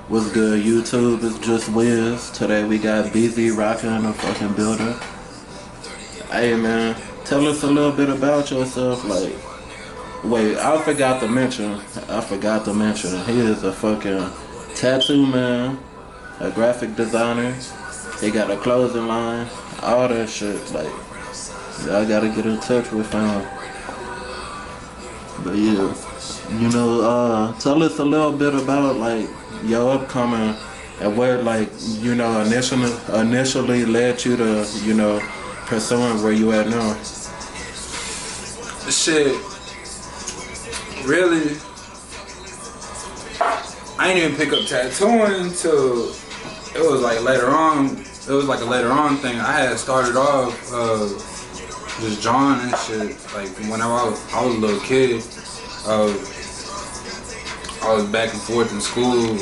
What's good, YouTube? It's just Wiz. Today we got Bzrocka in the fucking building. Hey man, tell us a little bit about yourself. Like, wait, I forgot to mention. He is a fucking tattoo man, a graphic designer. He got a clothing line, all that shit. Like, I gotta get in touch with him. But yeah, tell us a little bit about like your upcoming and where like initially led you to pursuing where you at now. Shit, really, I ain't even pick up tattooing till it was like later on. It was like a later on thing. I had started off just drawing and shit. Like whenever I was a little kid, I was back and forth in school.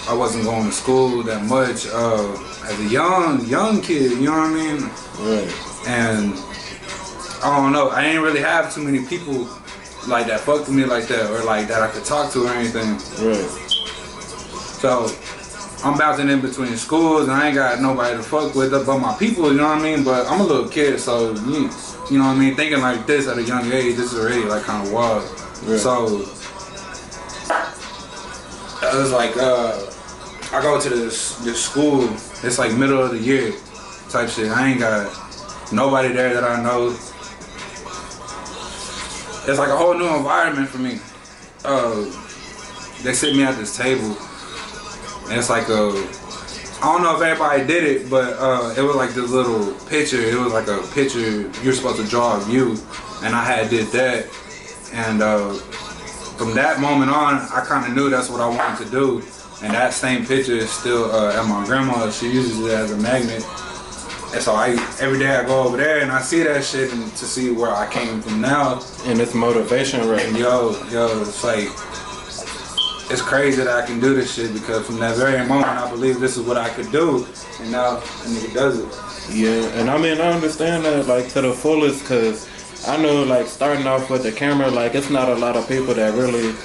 I wasn't going to school that much as a young kid. You know what I mean? Right. And I don't know. I ain't really have too many people like that fucked with me like that, or like that I could talk to or anything. Right. So I'm bouncing in between schools, and I ain't got nobody to fuck with but my people. You know what I mean? But I'm a little kid, so you know what I mean. Thinking like this at a young age, this is already like kind of wild. Right. So it was like I go to this school. It's like middle of the year type shit. I ain't got nobody there that I know. It's like a whole new environment for me. They sit me at this table, and it's like I don't know if everybody did it, but it was like this little picture. It was like a picture you're supposed to draw of you, and I had did that, and from that moment on, I kind of knew that's what I wanted to do. And that same picture is still at my grandma. She uses it as a magnet. And so every day I go over there and I see that shit and to see where I came from now. And it's motivation, right? And it's like, it's crazy that I can do this shit, because from that very moment I believe this is what I could do. And now a nigga does it. Yeah, and I mean, I understand that like to the fullest, because I know like starting off with the camera, like it's not a lot of people that really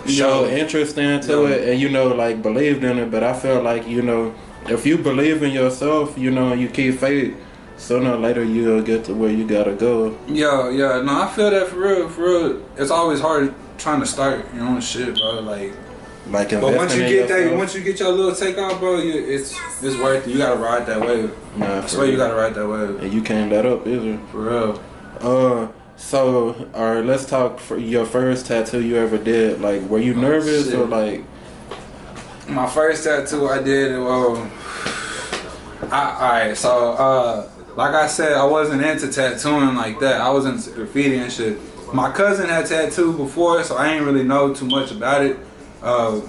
show interest into it and like believed in it. But I feel like if you believe in yourself, and you keep faith, sooner or later you'll get to where you gotta go. No, I feel that for real. It's always hard trying to start your own shit, bro. But once you get that, once you get your little takeoff, bro, it's worth it. You gotta ride that wave. Nah, I swear you gotta ride that wave. And you can't let up either. For real. So, alright, let's talk for your first tattoo you ever did. Like, were you nervous or like? My first tattoo I did, like I said, I wasn't into tattooing like that. I was into graffiti and shit. My cousin had tattooed before, so I ain't really know too much about it. I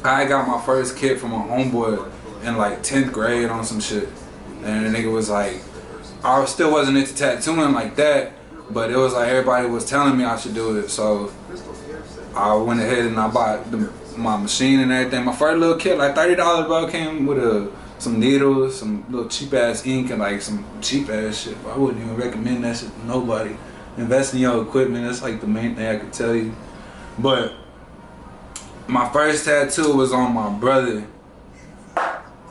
got my first kit from my homeboy in like 10th grade on some shit. And the nigga was like, I still wasn't into tattooing like that, but it was like everybody was telling me I should do it. So I went ahead and I bought my machine and everything. My first little kit, like $30, bro, came with some needles, some little cheap ass ink, and like some cheap ass shit. I wouldn't even recommend that shit to nobody. Invest in your equipment, that's like the main thing I could tell you. But my first tattoo was on my brother.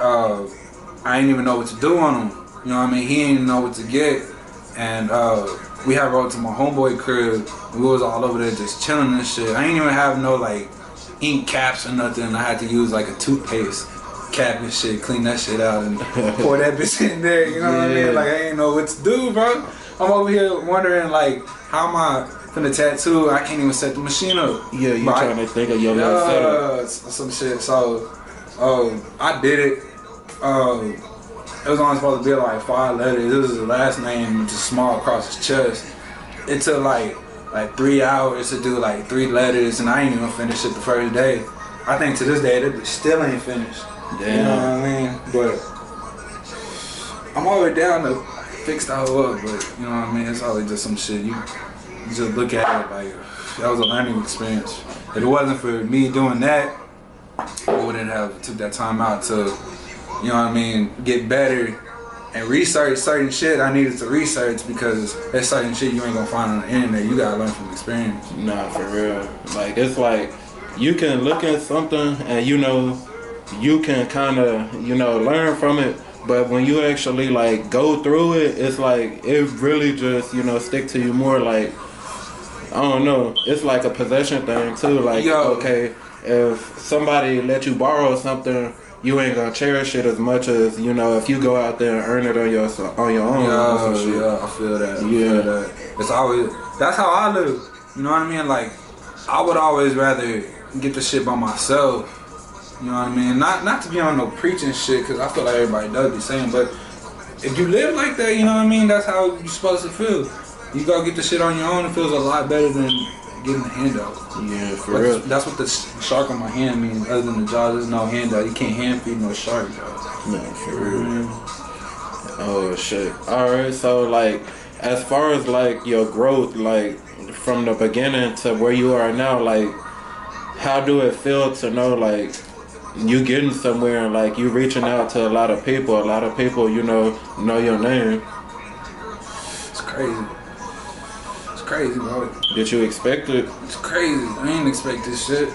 I didn't even know what to do on him. You know what I mean? He didn't even know what to get. And we had rode to my homeboy crib. We was all over there just chilling and shit. I ain't even have no like ink caps or nothing. I had to use like a toothpaste cap and shit, clean that shit out and pour that bitch in there. You know what I mean? Like I ain't know what to do, bro. I'm over here wondering like, how am I finna tattoo? I can't even set the machine up. Yeah, you trying to think of your little setup. Some shit. So I did it. It was only supposed to be like 5 letters. This was his last name, just small across his chest. It took like 3 hours to do like 3 letters, and I ain't even finished it the first day. I think to this day it still ain't finished. Damn. You know what I mean? But I'm always down to fix that whole up. But you know what I mean? It's always just some shit. You just look at it like that was a learning experience. If it wasn't for me doing that, I wouldn't have took that time out to, you know what I mean, get better and research certain shit I needed to research, because there's certain shit you ain't gonna find on the internet. You gotta learn from experience. Nah, for real. Like, it's like you can look at something and you can kind of learn from it. But when you actually like go through it, it's like it really just stick to you more. Like I don't know, it's like a possession thing too. Like okay, if somebody let you borrow something, you ain't gonna cherish it as much as if you go out there and earn it on your own. Yeah, I feel that. It's always that's how I live. You know what I mean? Like I would always rather get the shit by myself. You know what I mean? Not to be on no preaching shit, because I feel like everybody does the same. But if you live like that, you know what I mean? That's how you're supposed to feel. You go get the shit on your own. It feels a lot better than getting a handout. Yeah, for real. That's what the shark on my hand means. Other than the jaw, there's no handout. You can't hand feed no shark, bro. No, for real. Oh shit. All right. So like, as far as like your growth, like from the beginning to where you are now, like, how do it feel to know like you getting somewhere and like you reaching out to a lot of people know your name? It's crazy. It's crazy, bro. Did you expect it? It's crazy. I ain't expect this shit.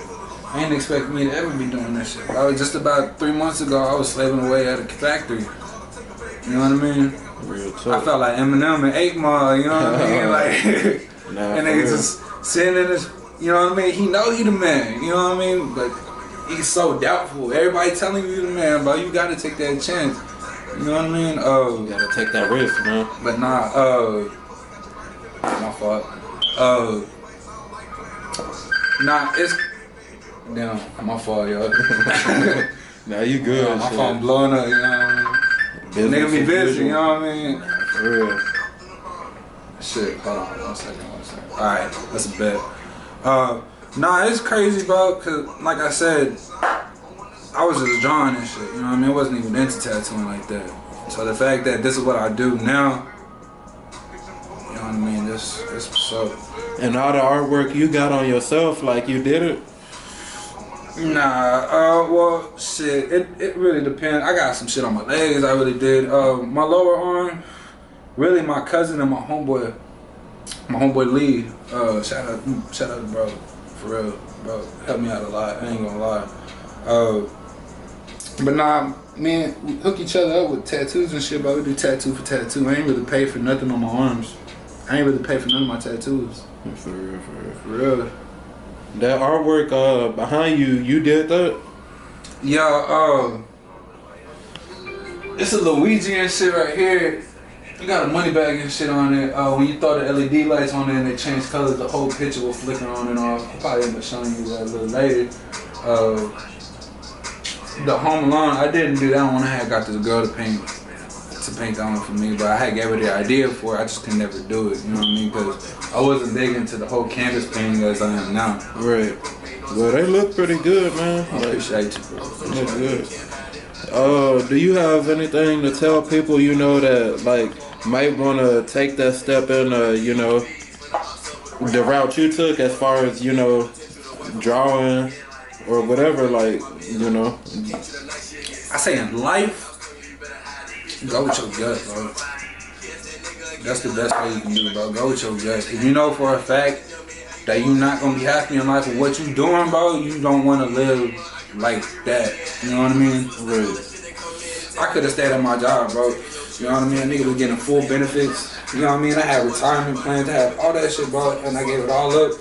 I ain't expect me to ever be doing this shit. I was just about 3 months ago, I was slaving away at a factory. You know what I mean? Real talk. I felt like Eminem and 8 Mile, you know what I mean? Like, and niggas just sitting in this, you know what I mean? He know he the man, you know what I mean? But he's so doubtful. Everybody telling you the man, bro. You gotta take that chance. You know what I mean? You gotta take that risk, man. But nah, my fault. Nah, it's damn, my fault, yo. Nah, you good. My phone blowing up, you know what I mean? Nigga be busy, you know what I mean? For real. Shit, hold on, one second. Alright, that's a bet. Nah, it's crazy, bro, cause like I said, I was just drawing and shit, you know what I mean? I wasn't even into tattooing like that. So the fact that this is what I do now, you know what I mean, this what's up. And all the artwork you got on yourself, like you did it? Nah, well, shit, it really depends. I got some shit on my legs, I really did. My lower arm, really my cousin and my homeboy Lee, shout out to bro, for real, bro, helped me out a lot, I ain't gonna lie. But nah, man, we hook each other up with tattoos and shit, but we do tattoo for tattoo. I ain't really pay for nothing on my arms. I ain't really pay for none of my tattoos. For real. For real. That artwork behind you did that? Yeah, it's a Luigi and shit right here. You got a money bag and shit on it. When you throw the LED lights on it and they change colors, the whole picture will flicker on and off. I'll probably end up showing you that a little later. The Home Alone, I didn't do that one. I had got this girl to paint that one for me, but I had gave her the idea for it. I just could never do it, you know what I mean? Because I wasn't big into the whole canvas painting as I am now. Right. Well, they look pretty good, man. I appreciate you, bro. Look good. Do you have anything to tell people, that like might want to take that step in, the route you took as far as, drawing or whatever, like, I say in life, go with your gut, bro. That's the best way you can do it, bro. Go with your gut. If you know for a fact that you're not gonna be happy in life with what you're doing, bro, you don't want to live like that. You know what I mean? Really. I could have stayed at my job, bro. You know what I mean? A nigga was getting full benefits. You know what I mean? I had retirement plans. I had all that shit, bro, and I gave it all up.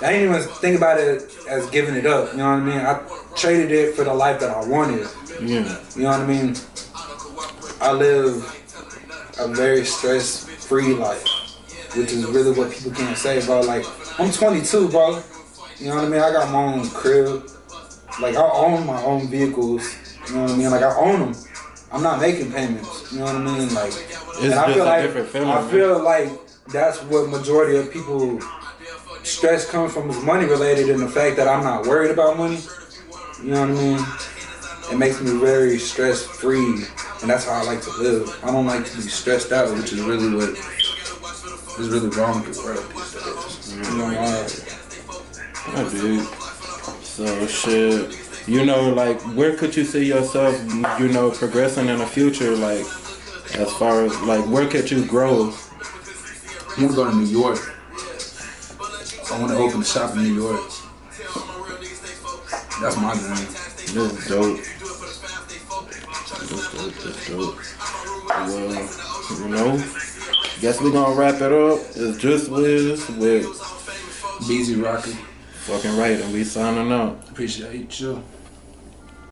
I didn't even think about it as giving it up. You know what I mean? I traded it for the life that I wanted. Yeah. You know what I mean? I live a very stress-free life, which is really what people can't say, bro. Like, I'm 22, bro. You know what I mean? I got my own crib. Like, I own my own vehicles. You know what I mean? Like, I own them. I'm not making payments. You know what I mean? Like, it's and I feel like different feeling, I feel like that's what majority of people stress comes from, is money related, and the fact that I'm not worried about money. You know what I mean? It makes me very stress free, and that's how I like to live. I don't like to be stressed out, which is really what is really wrong with the world these days. You know, I do. So shit. Like, where could you see yourself, progressing in the future? Like, as far as, like, where could you grow? I want to go to New York. I want to open a shop in New York. That's my dream. That's dope. That's dope. Well, you know, guess we gonna wrap it up. It's Juss with Bzrocka. fucking right, and we signing out. Appreciate you.